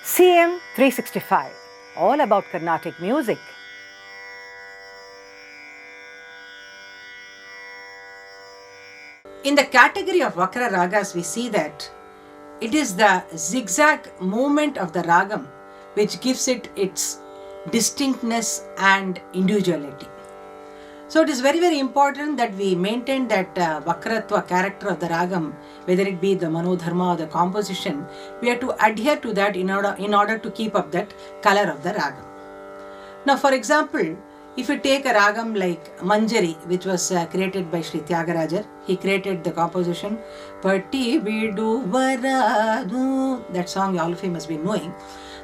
CM 365, all about Carnatic music. In the category of Vakra Ragas, we see that it is the zigzag movement of the ragam which gives it its distinctness and individuality. So it is very, very important that we maintain that Vakratva character of the ragam, whether it be the Manodharma or the composition, we have to adhere to that in order to keep up that color of the ragam. Now, for example, if you take a ragam like Manjari, which was created by Sri Tyagarajar, he created the composition Patti Vidu Varadu. That song all of you must be knowing.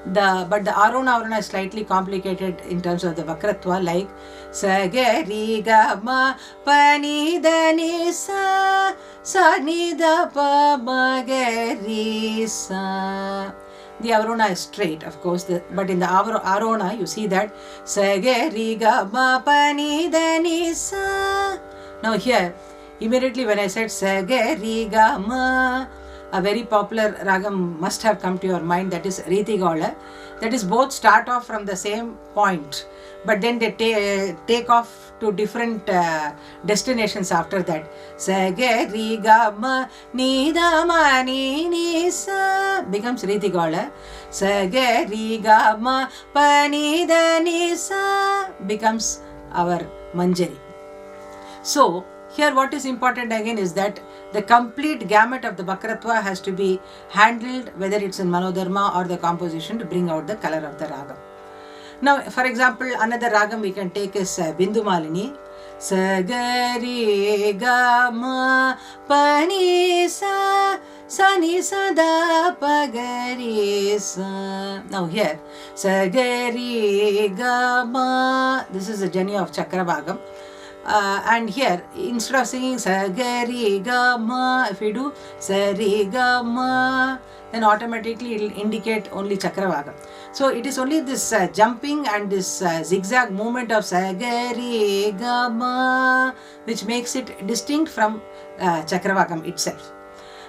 But the Arona is slightly complicated in terms of the Vakratva, like Sagari Gama Pani Dani Sa Sanida Pa Magari Sa. The Avarona is straight, of course, but in the Arona you see that Sagari Gama Pani Dani Sa. Now here, immediately when I said Sagari Gama, a very popular ragam must have come to your mind, that is Ritigola. That is, both start off from the same point, but then they take off to different destinations after that. Sagari Gama Nidama Nisa becomes Ritigola. Sagari Gama Panida Nisa becomes our Manjari. So here what is important again is that the complete gamut of the Vakratva has to be handled, whether it's in Manodharma or the composition, to bring out the color of the ragam. Now, for example, another ragam we can take is Bindu Malini. Sagari Gama Pani Sa Sani Sada Pagari Sa. Now here, Sagari Gama, this is the journey of Chakravagam. And here, instead of singing Sagari Gama, if we do Sari Gama, then automatically it will indicate only Chakravagam. So it is only this jumping and this zigzag movement of Sagari Gama which makes it distinct from Chakravagam itself.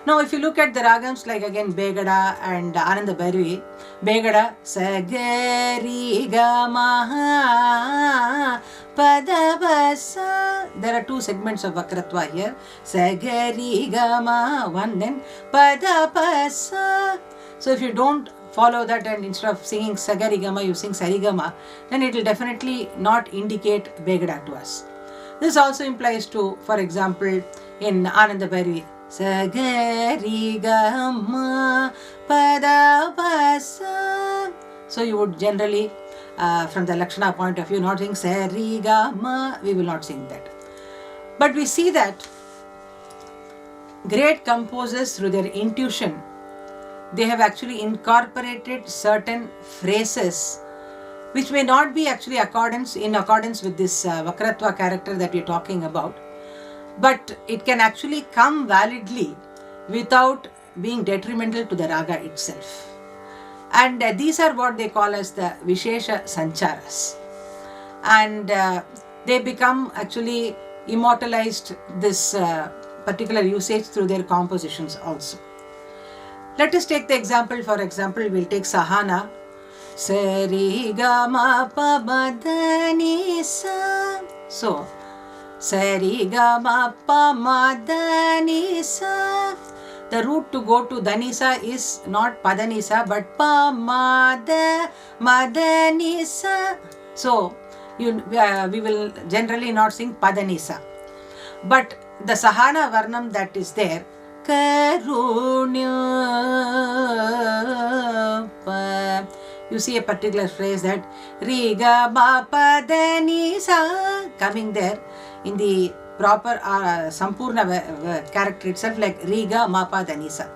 Now if you look at the ragams like again Begada and Ananda Bhairavi, Begada Sagari Gama Padabasa. There are two segments of Vakratva here. Sagari Gama, one, then Padabasa. So if you don't follow that and instead of singing Sagari Gama you sing Sarigama, then it will definitely not indicate Begada to us. This also implies to, for example, in Ananda Bhairavi, Sagari Gama Padabasa. So you would generally, from the Lakshana point of view, not sing Sari Gama, we will not sing that. But we see that great composers, through their intuition, they have actually incorporated certain phrases which may not be actually in accordance with this Vakratva character that we are talking about, but it can actually come validly without being detrimental to the raga itself. And these are what they call as the Vishesha Sancharas. And they become actually immortalized, this particular usage, through their compositions also. Let us take the example, for example, we'll take Sahana. Sari Gama Pa Madani Sa. So, Sari Gama Pa Madani Sa. The route to go to Danisa is not Padanisa but Pa Madanisa. So, we will generally not sing Padanisa. But the Sahana Varnam that is there, Karunya, you see a particular phrase that Riga Ma Padanisa coming there in the proper Sampurna character itself, like Riga Mapa Danisa.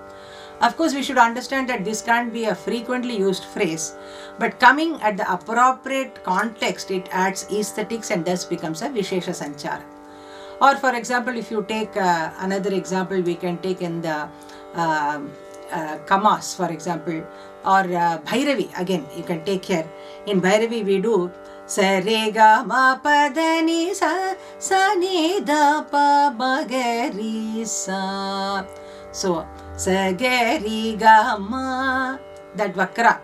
Of course, we should understand that this can't be a frequently used phrase, but coming at the appropriate context, it adds aesthetics and thus becomes a Vishesha Sanchara. Or for example, if you take another example, we can take in the Kamas, for example, or Bhairavi, again, you can take here. In Bhairavi, we do Sarega Ma Padani Sa Sanida Pa Magari Sa. So Sagari Gama, that Vakra.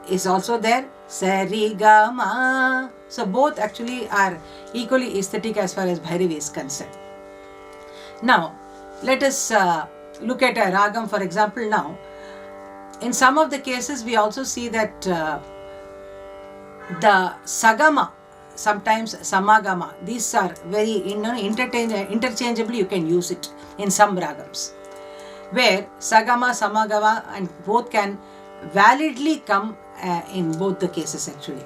is also there, Sarigama. So both actually are equally aesthetic as far as Bhairavi is concerned. Now, let us look at a ragam, for example. Now, in some of the cases, we also see that the Sagama, sometimes Samagama, these are very interchangeably you can use it in some ragams, where Sagama, Samagama and both can validly come in both the cases actually.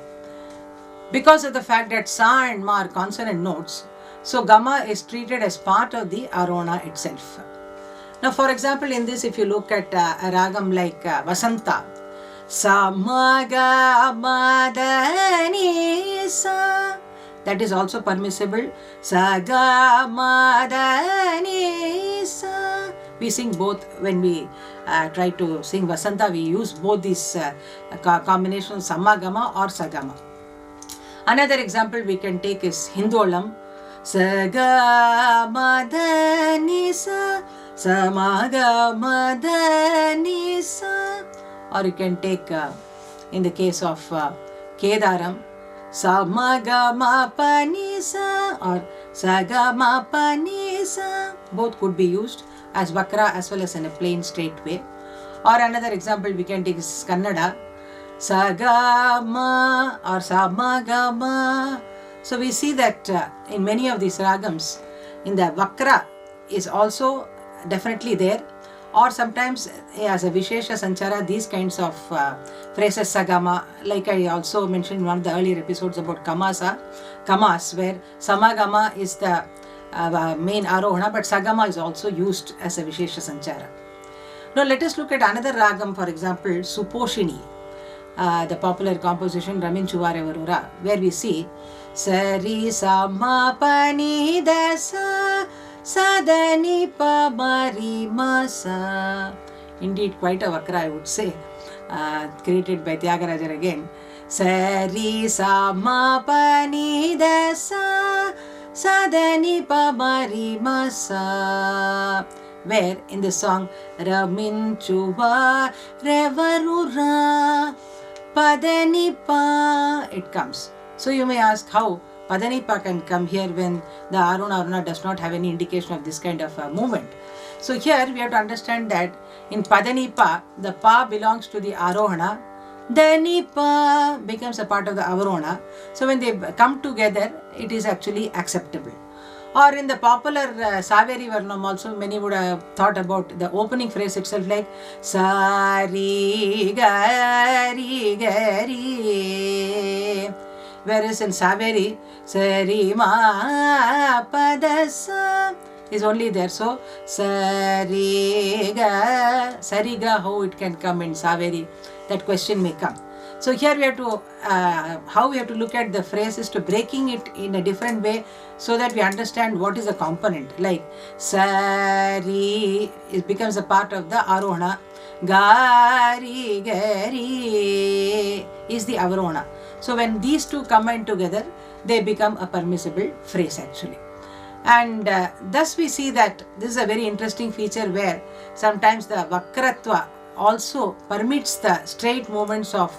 Because of the fact that Sa and Ma are consonant notes, so Gama is treated as part of the Arona itself. Now, for example, in this, if you look at a ragam like Vasanta, Samagadani Sa, that is also permissible. Sagamadani Sa. We sing both when we try to sing Vasanta, we use both these combinations, Samagama or Sagama. Another example we can take is Hindolam, Sagamadani Sa, Samagadani Sa. Or you can take in the case of Kedaram, Samagamapanisa or Sagamapanisa. Both could be used as Vakra as well as in a plain straight way. Or another example we can take is Kannada, Sagama or Samagama. So we see that in many of these ragams, in the Vakra is also definitely there, or sometimes as a Vishesha Sanchara, these kinds of phrases, Sagama, like I also mentioned in one of the earlier episodes about Kamas, where Samagama is the main Arohana, but Sagama is also used as a Vishesha Sanchara. Now let us look at another ragam, for example, Suposhini, the popular composition Ramin Chuvarevarura, where we see Sari Sama Pani Dasa Sadani Pamari Masa. Indeed, quite a Vakra, I would say, created by Tyagarajar again. Sari Sama Pani Dasa Sadani Pamari Masa, where in the song Ramin Chuvarevarura Padanipa it comes. So you may ask how Padanipa can come here when the Aruna does not have any indication of this kind of movement. So here we have to understand that in Padanipa, the Pa belongs to the Arohana, the Nipa becomes a part of the Avarona. So when they come together, it is actually acceptable. Or in the popular Saveri Varnam also, many would have thought about the opening phrase itself like Sari Gari Gari. Whereas in Saveri, Sari Ma Padasa is only there. So Sariga, how it can come in Saveri, that question may come. So here we have to, how we have to look at the phrases to breaking it in a different way so that we understand what is the component. Like Sari, it becomes a part of the Arohana. Gari, Gari is the Avarona. So when these two combine together, they become a permissible phrase actually. And thus we see that this is a very interesting feature where sometimes the Vakratva also permits the straight movements of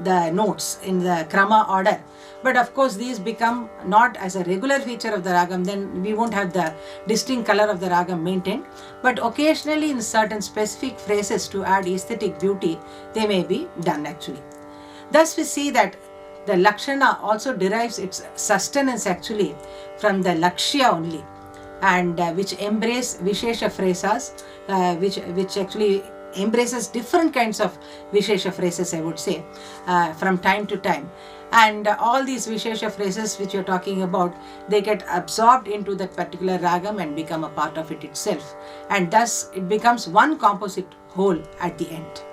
the notes in the Krama order. But of course these become not as a regular feature of the ragam, then we won't have the distinct color of the ragam maintained. But occasionally in certain specific phrases to add aesthetic beauty, they may be done actually. Thus we see that the Lakshana also derives its sustenance actually from the Lakshya only, and which embrace Vishesha phrases, which actually embraces different kinds of Vishesha phrases, I would say, from time to time. And all these Vishesha phrases which you're talking about, they get absorbed into that particular ragam and become a part of it itself. And thus it becomes one composite whole at the end.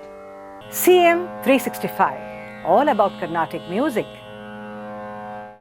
CM 365, all about Carnatic music.